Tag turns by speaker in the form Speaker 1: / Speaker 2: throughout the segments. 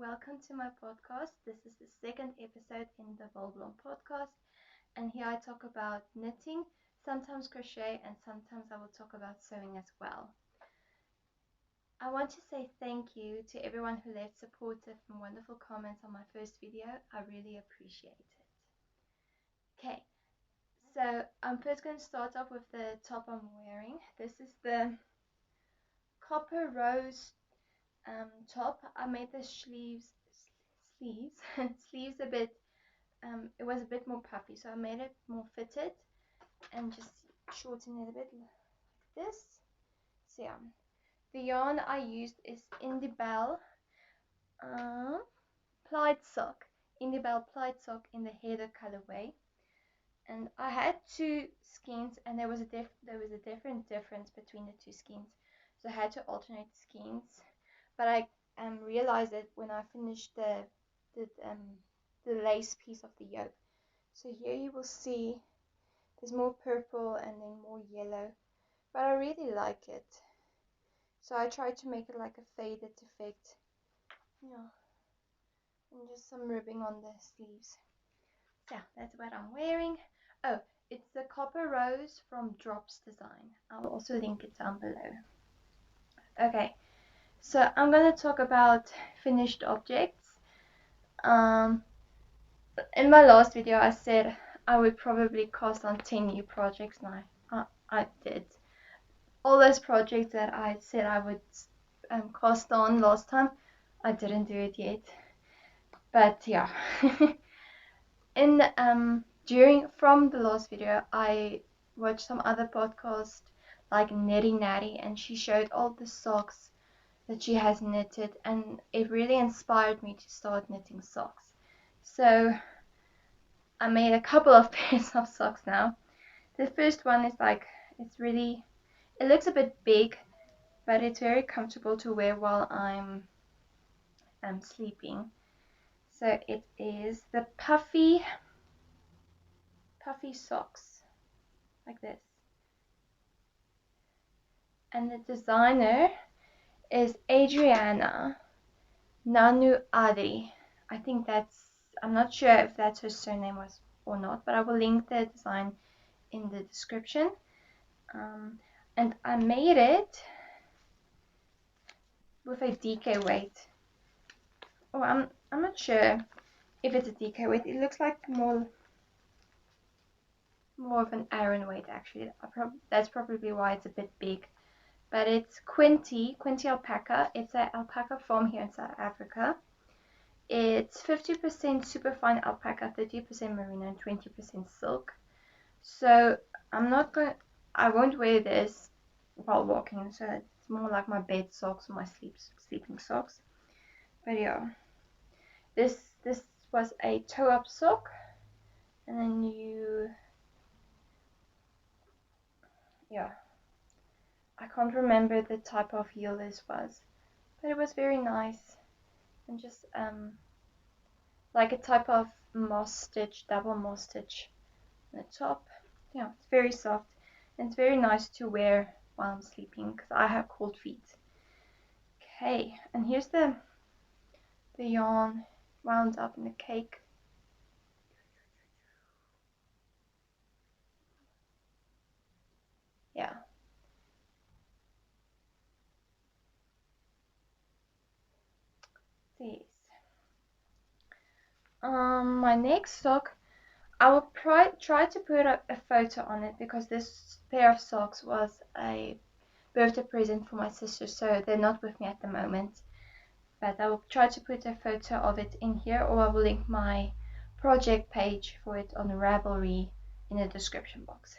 Speaker 1: welcome to my podcast. This is the second episode in the Wolblom podcast, and here I talk about knitting, sometimes crochet, and sometimes I will talk about sewing as well. I want to say thank you to everyone who left supportive and wonderful comments on my first video. I really appreciate it. Okay, so I'm first going to start off with the top I'm wearing. This is the copper rose top. I made the sleeves a bit, it was a bit more puffy, so I made it more fitted and just shorten it a bit like this. So yeah, the yarn I used is Indie Belle Plied Sock. Indie Belle Plied Sock in the heather colorway. And I had two skeins, and there was a difference between the two skeins, so I had to alternate skeins. But I realized it when I finished the lace piece of the yoke. So here you will see there's more purple and then more yellow, but I really like it. So I tried to make it like a faded effect. Yeah, and just some ribbing on the sleeves. So yeah, that's what I'm wearing. Oh, it's the copper rose from Drops Design. I'll also link it down below. Okay, so I'm gonna talk about finished objects. In my last video I said I would probably cast on 10 new projects, and I did. All those projects that I said I would cast on last time, I didn't do it yet. But yeah. From the last video, I watched some other podcast like Knitting Natty, and she showed all the socks that she has knitted, and it really inspired me to start knitting socks. So I made a couple of pairs of socks now. The first one is like, it looks a bit big, but it's very comfortable to wear while I'm sleeping. So it is the puffy socks, like this. And the designer is Adriana Nanu Adri. I'm not sure if that's her surname was or not, but I will link the design in the description. And I made it with a DK weight. Oh, I'm not sure if it's a DK weight. It looks like more of an Aran weight actually. That's probably why it's a bit big. But it's Quinty alpaca. It's an alpaca farm here in South Africa. It's 50% superfine alpaca, 30% merino, and 20% silk. So I won't wear this while walking, so it's more like my bed socks or my sleeping socks. But yeah, this was a toe-up sock, and then I can't remember the type of heel this was, but it was very nice, and just like a type of double moss stitch on the top. Yeah, it's very soft, and it's very nice to wear while I'm sleeping because I have cold feet. Okay, and here's the yarn wound up in the cake. Yeah. These. My next sock, I will try to put a photo on it because this pair of socks was a birthday present for my sister, so they're not with me at the moment. But I will try to put a photo of it in here, or I will link my project page for it on Ravelry in the description box.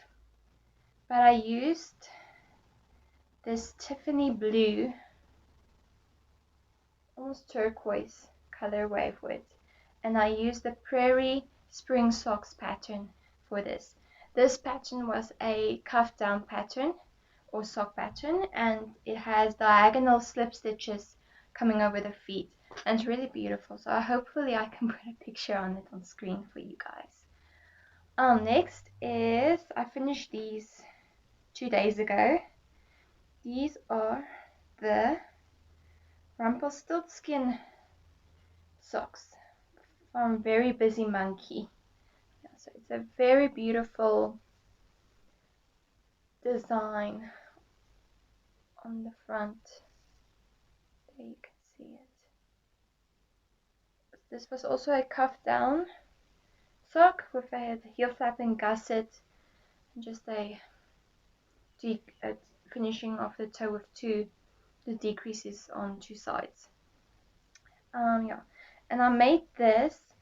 Speaker 1: But I used this Tiffany blue, almost turquoise colorway for it, and I used the Prairie Spring Socks pattern for this. This pattern was a cuff down pattern or sock pattern, and it has diagonal slip stitches coming over the feet, and it's really beautiful. So hopefully I can put a picture on it on screen for you guys. Next is, I finished these 2 days ago. These are the Rumpelstiltskin socks from Very Busy Monkey. Yeah, so it's a very beautiful design on the front. There you can see it. This was also a cuff down sock with a heel flap and gusset, and just a finishing off the toe with the decreases on two sides. Yeah, and I made this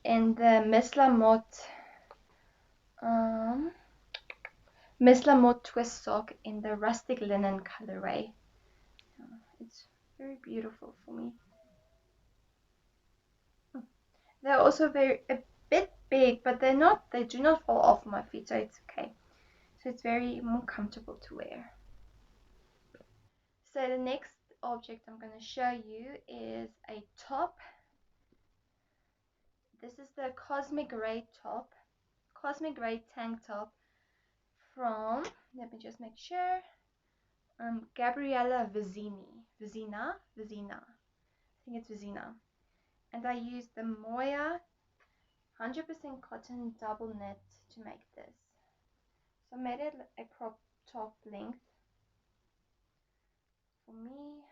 Speaker 1: in the Miss Lamotte twist sock in the rustic linen colorway. It's very beautiful for me. They're also a bit big, but they do not fall off my feet, so it's okay. So it's very more comfortable to wear. So the next object I'm going to show you is a top. This is the Cosmic Ray tank top from, let me just make sure, Gabriella Vizina. I think it's Vizina. And I used the Moya 100% cotton double knit to make this. So I made it a crop top length for me.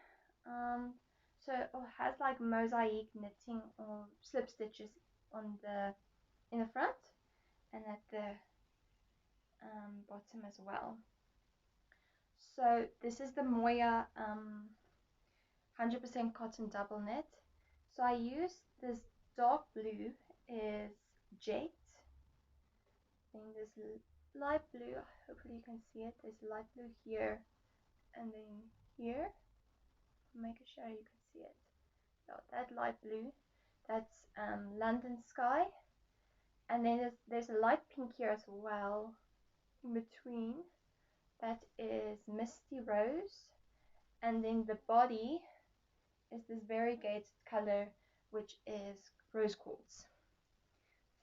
Speaker 1: So it has like mosaic knitting or slip stitches in the front and at the bottom as well. So this is the Moya 100% cotton double knit. So I used this dark blue is Jet. Then this light blue, hopefully you can see it. There's light blue here and then here. Make sure you can see it. So that light blue, that's London Sky. And then there's a light pink here as well in between. That is Misty Rose. And then the body is this variegated color, which is rose quartz.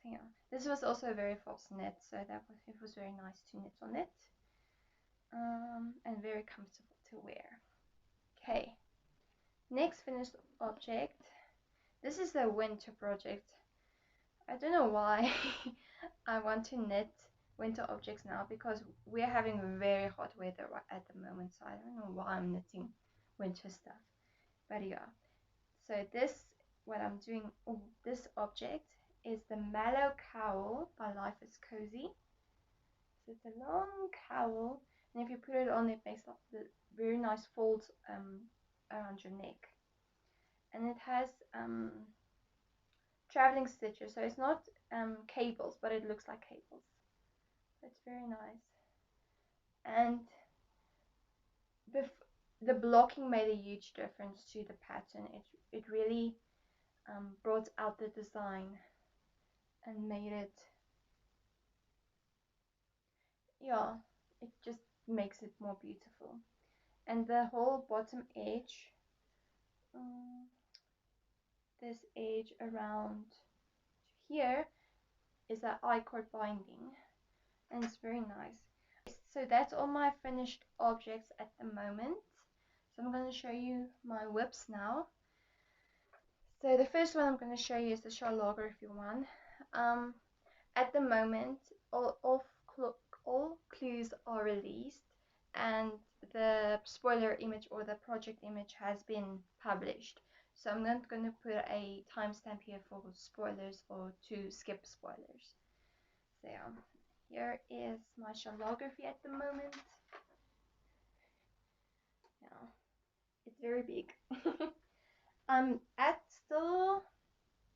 Speaker 1: So yeah, this was also a very fast knit, so it was very nice to knit on it, and very comfortable to wear. Okay, next finished object. This is the winter project. I don't know why I want to knit winter objects now, because we're having very hot weather at the moment, so I don't know why I'm knitting winter stuff. But yeah, so what I'm doing, this object is the Mallow Cowl by Life is Cozy. So it's a long cowl, and if you put it on, it makes like the very nice folds around your neck. And it has traveling stitches, so it's not cables, but it looks like cables. It's very nice. And the blocking made a huge difference to the pattern. It really brought out the design and made it, yeah, it just makes it more beautiful. And the whole bottom edge, this edge around here, is an I-cord binding, and it's very nice. So that's all my finished objects at the moment. So I'm going to show you my whips now. So the first one I'm going to show you is the Charlography one. At the moment, all clues are released, and the spoiler image or the project image has been published. So I'm not going to put a timestamp here for spoilers or to skip spoilers. So yeah, here is my Charlography at the moment. Yeah, it's very big. At still,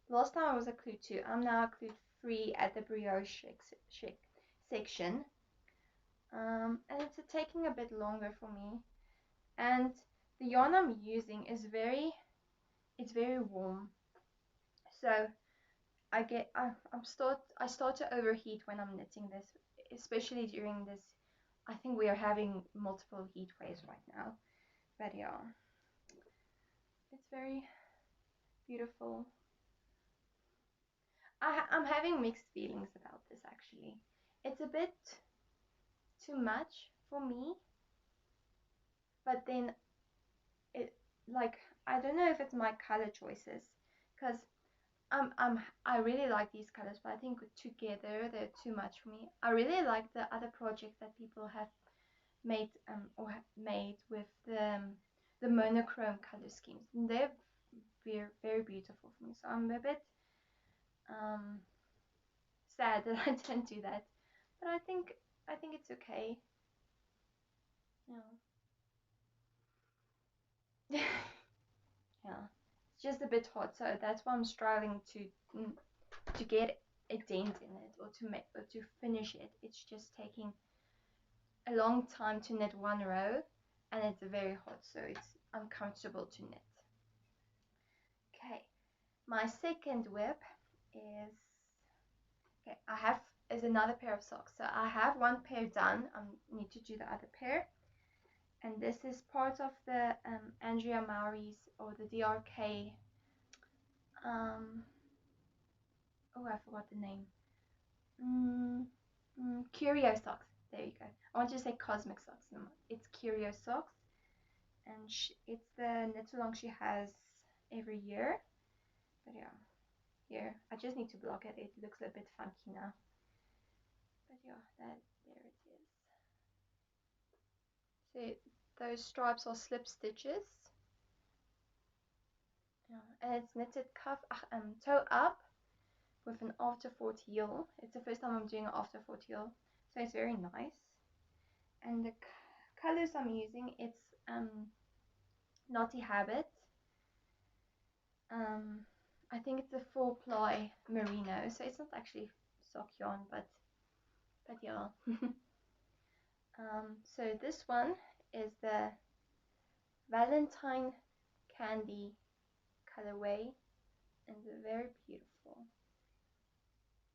Speaker 1: last time I was at clue 2. I'm now at clue 3 at the brioche section. And it's taking a bit longer for me. And the yarn I'm using is very warm. So I start to overheat when I'm knitting this, especially during this. I think we are having multiple heat waves right now. But yeah, it's very beautiful. I'm having mixed feelings about this actually. It's a bit too much for me, but then I don't know if it's my color choices, because I really like these colors, but I think together they're too much for me. I really like the other projects that people have made made with the monochrome color schemes. And they're very, very beautiful for me. So I'm a bit um sad that I didn't do that, but I think it's okay. Yeah. Yeah, it's just a bit hot, so that's why I'm striving to get a dent in it, or to make, or to finish it. It's just taking a long time to knit one row, and it's very hot, so it's uncomfortable to knit. Okay, my second whip is, okay, I have is another pair of socks. So I have one pair done. I need to do the other pair, and this is part of the Andrea Maury's, or the DRK. Um, oh, I forgot the name. Curio socks. There you go. I want to say cosmic socks. No, it's Curio socks, and it's the knit along she has every year. But yeah, here I just need to block it. It looks a bit funky now. But yeah, that there it is. So those stripes are slip stitches. Yeah, and it's knitted toe up with an afterthought heel. It's the first time I'm doing an afterthought heel, so it's very nice. And the colors I'm using, it's Naughty Habit. I think it's a 4-ply merino, so it's not actually sock yarn, but yeah. So this one is the Valentine Candy colorway, and they're very beautiful.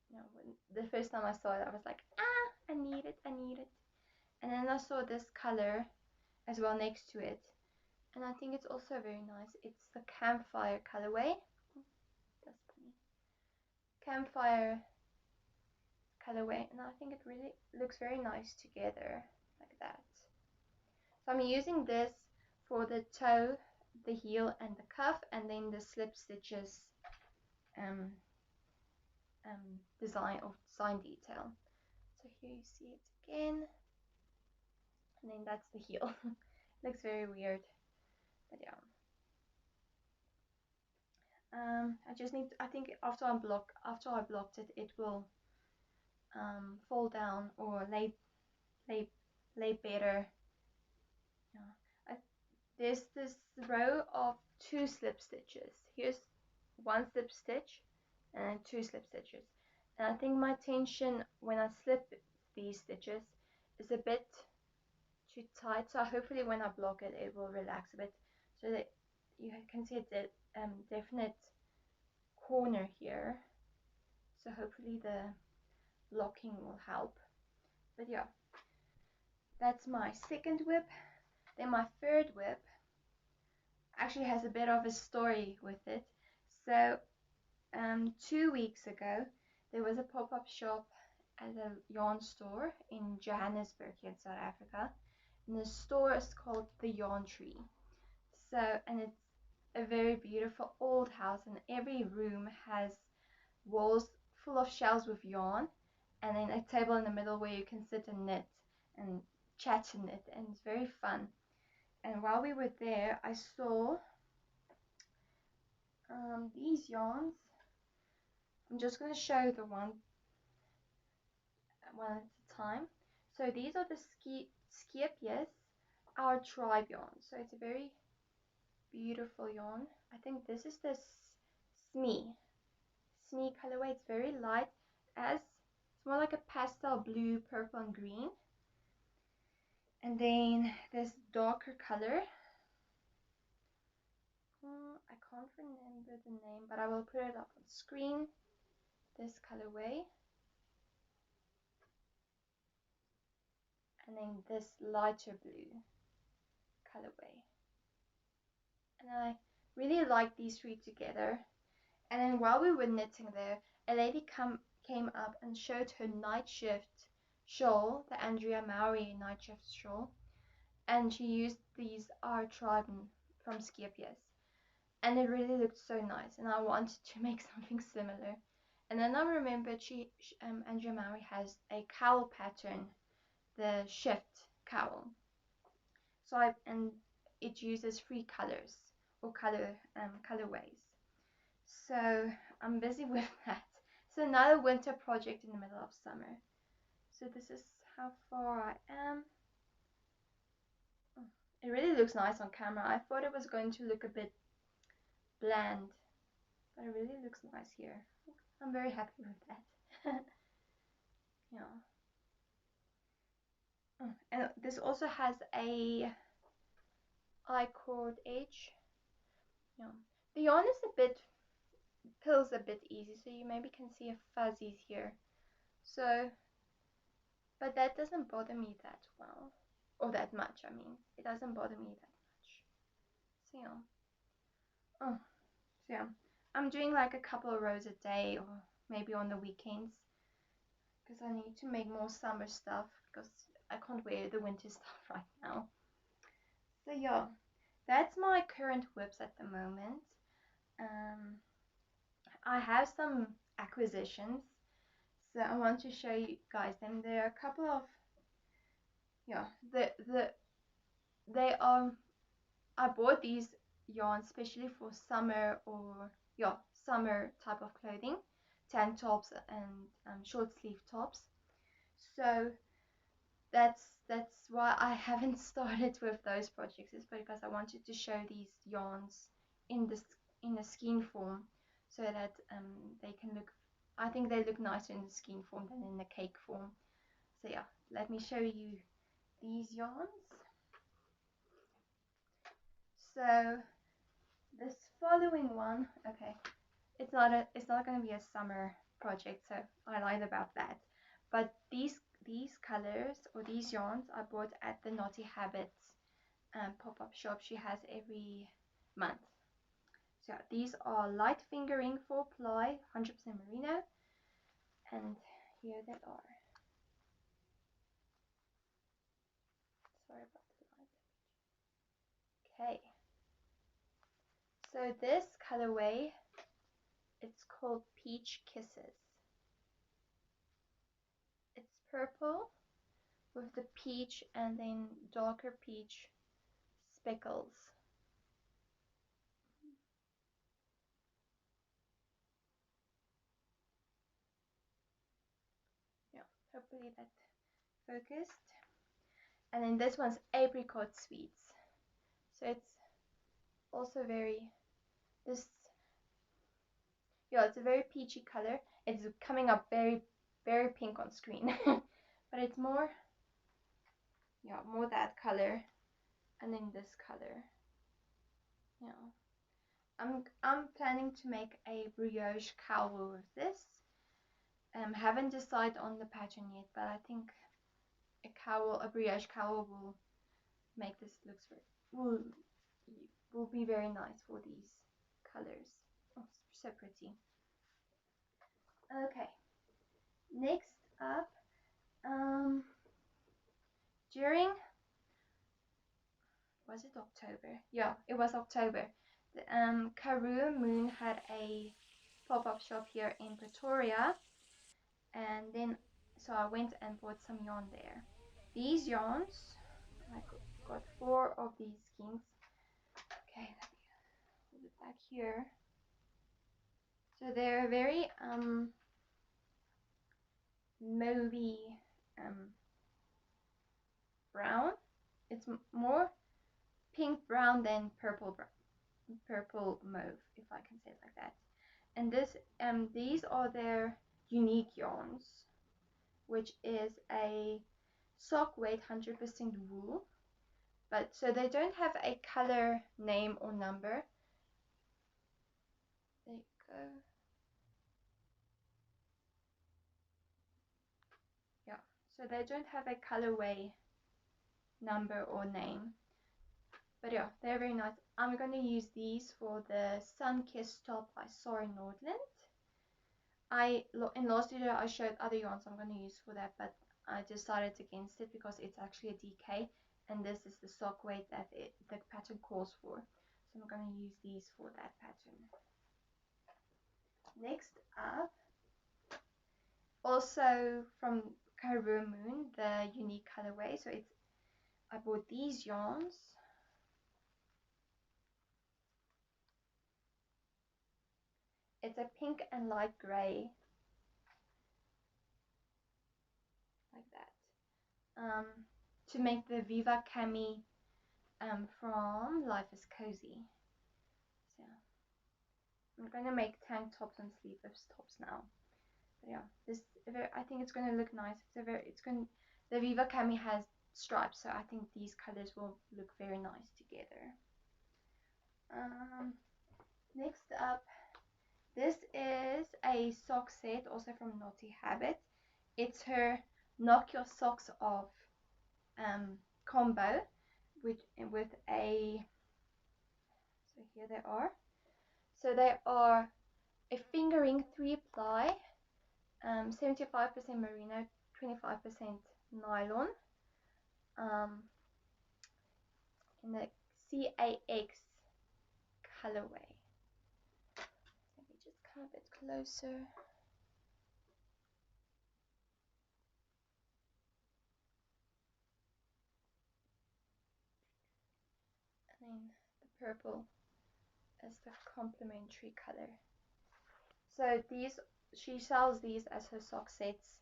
Speaker 1: You know, when the first time I saw it, I was like, I need it, I need it. And then I saw this color as well next to it, and I think it's also very nice. It's the Campfire colorway. That's funny. Campfire colorway, and I think it really looks very nice together like that. So I'm using this for the toe, the heel, and the cuff, and then the slip stitches um, design detail. So here you see it again, and then that's the heel. Looks very weird, but yeah. I just need. I think after I blocked it, it will fall down or lay lay better. Yeah. There's this row of 2 slip stitches. Here's 1 slip stitch and 2 slip stitches. And I think my tension when I slip these stitches is a bit too tight. So hopefully when I block it, it will relax a bit, so that you can see a definite corner here. So hopefully the blocking will help. But yeah, that's my second whip. Then my third whip actually has a bit of a story with it. So 2 weeks ago, there was a pop-up shop at a yarn store in Johannesburg here in South Africa, and the store is called the Yarn Tree. So, and it's a very beautiful old house, and every room has walls full of shelves with yarn, and then a table in the middle where you can sit and knit and chat and knit, and it's very fun. And while we were there, I saw these yarns. I'm just going to show the one at a time. So these are the Skiepius, our tribe yarn. So it's a very beautiful yarn. I think this is the Smee colorway. It's very light, as it's more like a pastel blue, purple, and green. And then this darker color. I can't remember the name, but I will put it up on screen. This colorway. And then this lighter blue colorway. And I really like these 3 together. And then while we were knitting there, a lady came up and showed her night shift shawl, the Andrea Maury night shift shawl, and she used these Our Tribe from Skiepius. and it really looked so nice, and I wanted to make something similar. And then I remembered Andrea Mowry has a cowl pattern, the shift cowl. So and it uses 3 colors or colorways. So I'm busy with that. So another winter project in the middle of summer. So this is how far I am. It really looks nice on camera. I thought it was going to look a bit bland, but it really looks nice here. I'm very happy with that. Yeah. And this also has a I-cord edge. Yeah. The yarn is a bit, pills a bit easy, so you maybe can see a fuzzies here. So, but that doesn't bother me that well, or that much. I mean, it doesn't bother me that much. So yeah. Oh, so yeah. I'm doing like a couple of rows a day, or maybe on the weekends, because I need to make more summer stuff, because I can't wear the winter stuff right now. So yeah, that's my current whips at the moment. I have some acquisitions, so I want to show you guys them. There are a couple of, yeah, they are, I bought these yarns especially for summer, or yeah, summer type of clothing, tank tops and short sleeve tops. So that's why I haven't started with those projects, is because I wanted to show these yarns in a skein form, so that they can look, I think they look nicer in the skein form than in the cake form. So yeah, let me show you these yarns. So this following one, okay, it's not going to be a summer project, so I lied about that. But these colors, or these yarns, I bought at the Naughty Habits pop-up shop she has every month. So these are light fingering 4-ply 100% merino, and here they are. Sorry about the light. Okay, so this colorway, it's called Peach Kisses. It's purple with the peach and then darker peach speckles. Yeah, hopefully that focused. And then this one's Apricot Sweets. So it's also very, this, yeah, it's a very peachy color. It's coming up very, very pink on screen. But it's more, yeah, more that color. And then this color. Yeah. I'm planning to make a brioche cowl with this. Haven't decided on the pattern yet, but I think a brioche cowl will make this will be very nice for these colors. Oh, so pretty. Okay, next up, during, was it October? Yeah, it was October. The Karoo Moon had a pop-up shop here in Pretoria, and then so I went and bought some yarn there. These yarns, I got 4 of these skeins. Okay, let me hold it back here. So they're very mauvey brown. It's more pink brown than purple mauve, if I can say it like that. And these are their unique yarns, which is a sock weight 100% wool. But so they don't have a color name or number. There you go. Yeah, so they don't have a colorway number or name. But yeah, they're very nice. I'm going to use these for the Sun-Kissed top I saw in Nordland. In last video I showed other yarns I'm going to use for that, but I decided against it because it's actually a DK, and this is the sock weight that the pattern calls for. So I'm going to use these for that pattern. Next up, also from Caribou Moon, the unique colorway. So I bought these yarns. It's a pink and light gray, like that, to make the Viva Cami from Life is Cozy. So I'm going to make tank tops and sleeveless tops now. But yeah, I think it's going to look nice. The Viva Cami has stripes, so I think these colors will look very nice together. Next up, this is a sock set, also from Naughty Habit. It's her Knock Your Socks Off combo with a, so here they are. So they are a fingering 3-ply, 75% merino, 25% nylon, in the CAX colorway. Let me just come a bit closer. And then the purple as the complementary color. So she sells these as her sock sets.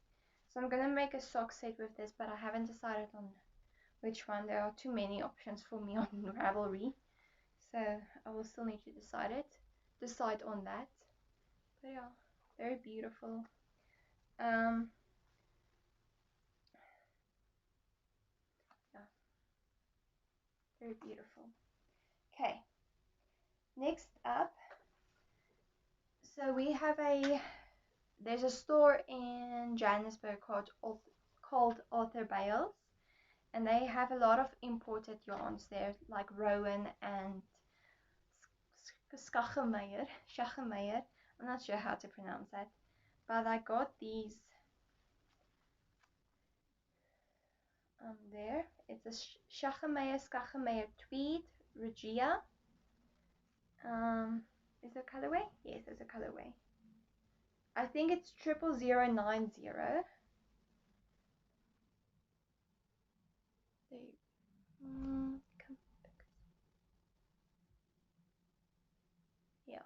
Speaker 1: So I'm gonna make a sock set with this, but I haven't decided on which one. There are too many options for me on Ravelry, so I will still need to decide on that. But yeah, very beautiful. Yeah, very beautiful. Okay, next up, so there's a store in Johannesburg called Arthur Bales, and they have a lot of imported yarns there, like Rowan and Schachemeyer. I'm not sure how to pronounce that, but I got these there. It's a Schachemeyer tweed Regia. Is there a colorway? Yes, there's a colorway. I think it's 00090. Yeah.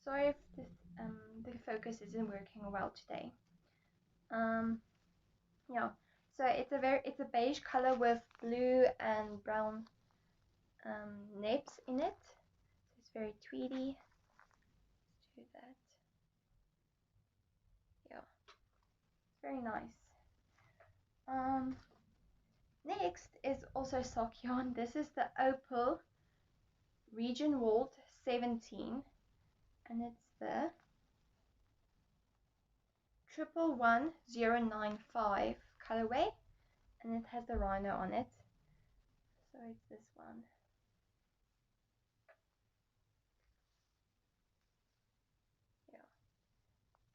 Speaker 1: Sorry if this the focus isn't working well today. Yeah. So it's a beige color with blue and brown nips in it. So it's very tweedy. Let's do that. Yeah. It's very nice. Next is also sock yarn. This is the Opal Region Walt 17, and it's the 111095 colorway, and it has the rhino on it. So it's this one. Yeah,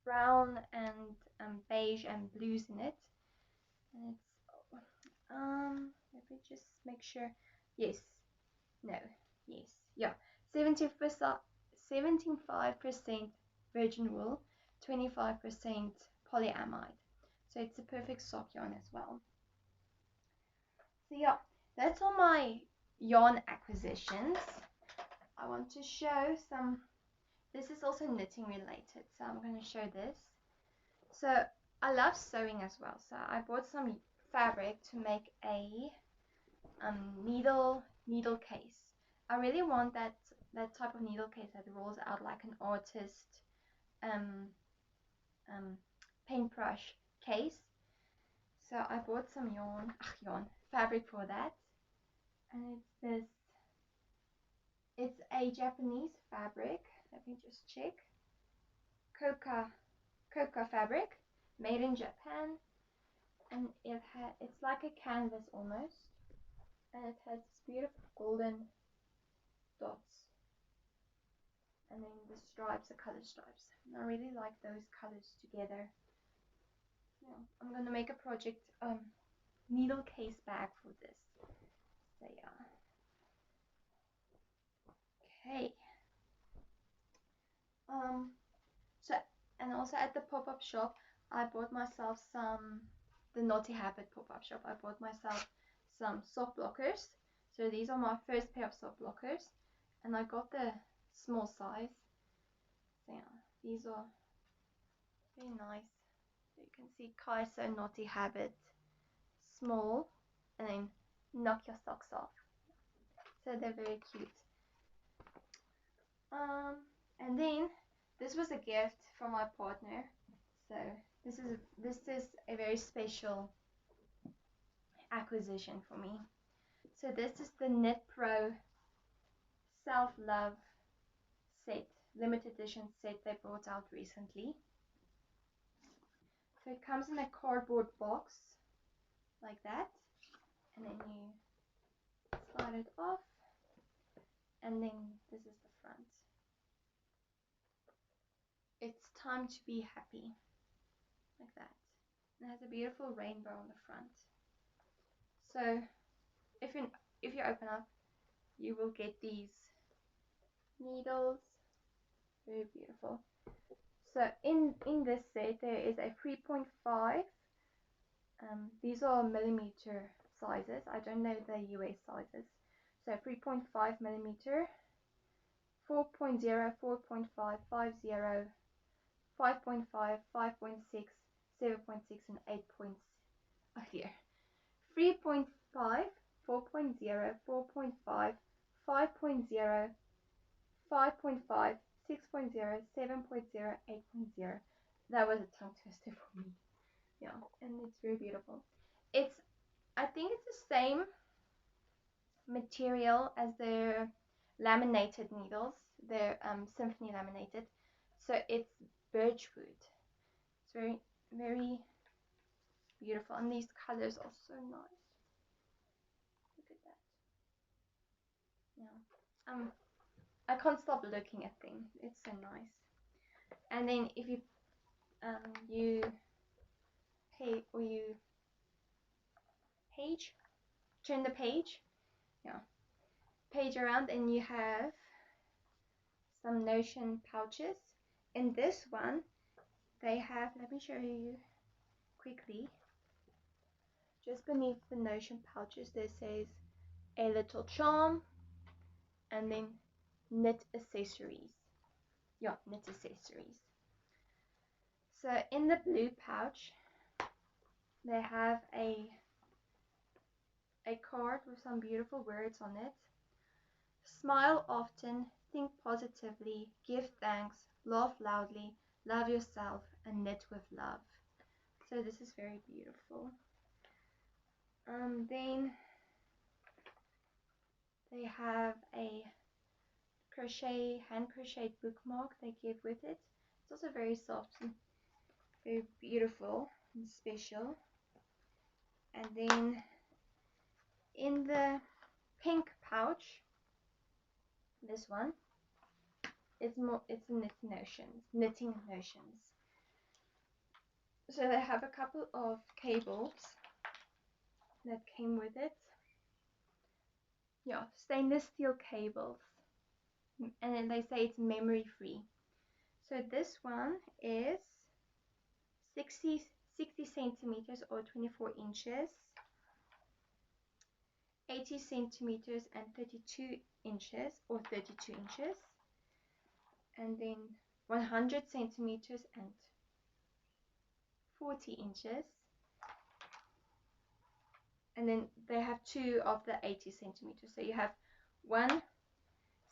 Speaker 1: brown and beige and blues in it, and it's let me just make sure. Yes, no, yes, yeah, 75% virgin wool, 25% polyamide. So it's a perfect sock yarn as well. So yeah, that's all my yarn acquisitions. I want to show some. This is also knitting related, so I'm going to show this. So I love sewing as well, so I bought some fabric to make a needle case. I really want that type of needle case that rolls out like an artist paintbrush case. So I bought some fabric for that, and it's a Japanese fabric. Let me just check. Coca fabric, made in Japan, and it's like a canvas almost, and it has this beautiful golden dots, and then the stripes, the color stripes, and I really like those colors together. Yeah, I'm gonna make a project needle case bag for this. So yeah, Okay. So, and also at the pop-up shop, I bought myself the Naughty Habit pop-up shop. I bought myself some sock blockers. So these are my first pair of sock blockers, and I got the small size. So yeah, these are very nice. So you can see Kaiso Naughty Habit, small, and then knock your socks off. So they're very cute. And then this was a gift from my partner. So this is a very special acquisition for me. So this is the Knit Pro Self Love set, limited edition set they brought out recently. So it comes in a cardboard box like that, and then you slide it off, and then this is the front. It's time to be happy, like that. And it has a beautiful rainbow on the front. So if you open up, you will get these needles, very beautiful. So in this set there is a 3.5, these are millimeter sizes, I don't know the US sizes. So 3.5 millimeter, 4.0, 4.5, 50, 5.5, 5.6, 7.6 and 8 points. Oh dear. 3.5, 4.0, 4.5, 5.0, 5.5, 6.0, 7.0, 8.0. That was a tongue twister for me. Yeah, and it's very beautiful. I think it's the same material as their laminated needles, their symphony laminated. So it's birch wood. It's very, very beautiful, and these colors are so nice. Look at that. Yeah. I can't stop looking at them. It's so nice. And then if you you turn the page, yeah, page around, and you have some Notion pouches. In this one, they have, let me show you quickly. Just beneath the Notion pouches, there says a little charm, and then knit accessories. Yeah, knit accessories. So in the blue pouch, they have a card with some beautiful words on it. Smile often, think positively, give thanks, laugh loudly, love yourself, and knit with love. So this is very beautiful. Then they have a hand crocheted bookmark they give with it. It's also very soft and very beautiful and special. And then in the pink pouch, this one, it's knitting notions. So they have a couple of cables that came with it. Yeah, stainless steel cables, and then they say it's memory free. So this one is 60 centimeters or 24 inches, 80 centimeters and 32 inches or 32 inches, and then 100 centimeters and 40 inches, and then they have two of the 80 centimeters. So you have one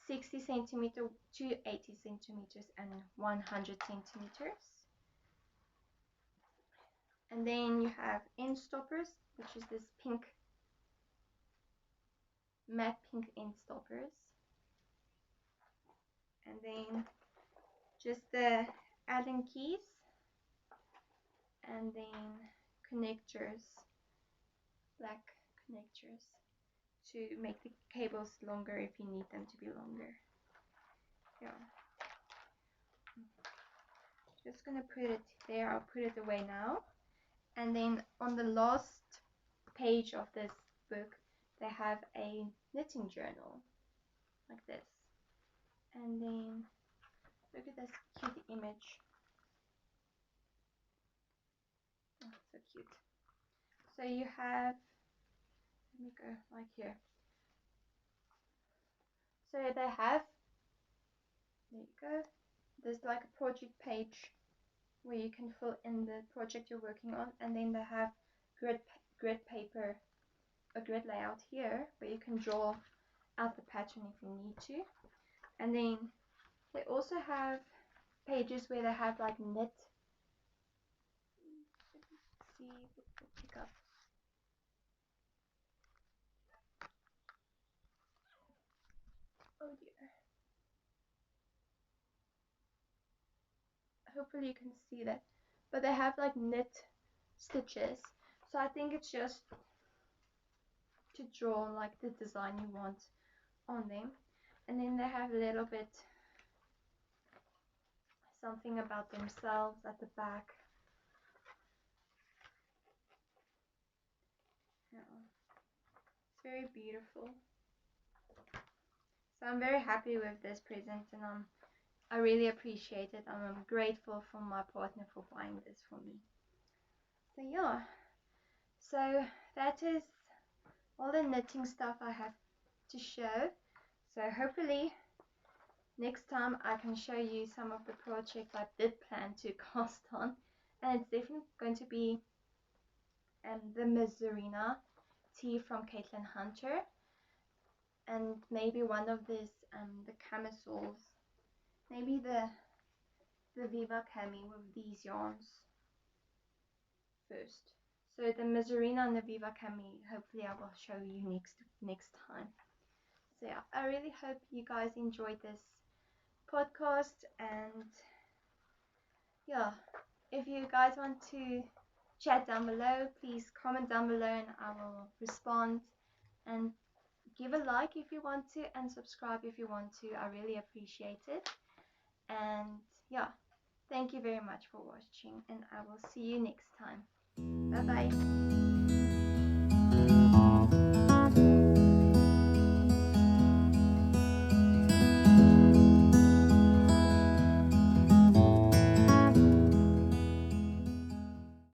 Speaker 1: 60 centimeter, two 80 centimeters, and 100 centimeters. And then you have end stoppers, which is this pink, matte pink end stoppers. And then just the Allen keys, and then connectors, black connectors to make the cables longer if you need them to be longer. Yeah. Just gonna put it there. I'll put it away now. And then on the last page of this book, they have a knitting journal like this. And then look at this cute image. Oh, so cute. So you have, let me go like here. So they have, there you go, there's like a project page where you can fill in the project you're working on, and then they have grid paper, a grid layout here where you can draw out the pattern if you need to. And then they also have pages where they have like knit, see if it will pick up. Oh dear. Hopefully you can see that. But they have like knit stitches. So I think it's just to draw like the design you want on them. And then they have a little bit something about themselves at the back. Yeah. It's very beautiful. So I'm very happy with this present, and I really appreciate it. I'm grateful for my partner for buying this for me. So yeah, so that is all the knitting stuff I have to show. So hopefully next time I can show you some of the projects I did plan to cast on, and it's definitely going to be the Mizzurina tea from Caitlin Hunter, and maybe one of these the camisoles, maybe the Viva Cami with these yarns first. So the Mizzurina and the Viva Cami, hopefully I will show you next time. So yeah, I really hope you guys enjoyed this podcast, and yeah, if you guys want to chat down below, please comment down below and I will respond, and give a like if you want to, and subscribe if you want to. I really appreciate it. And yeah, thank you very much for watching, and I will see you next time. Bye bye.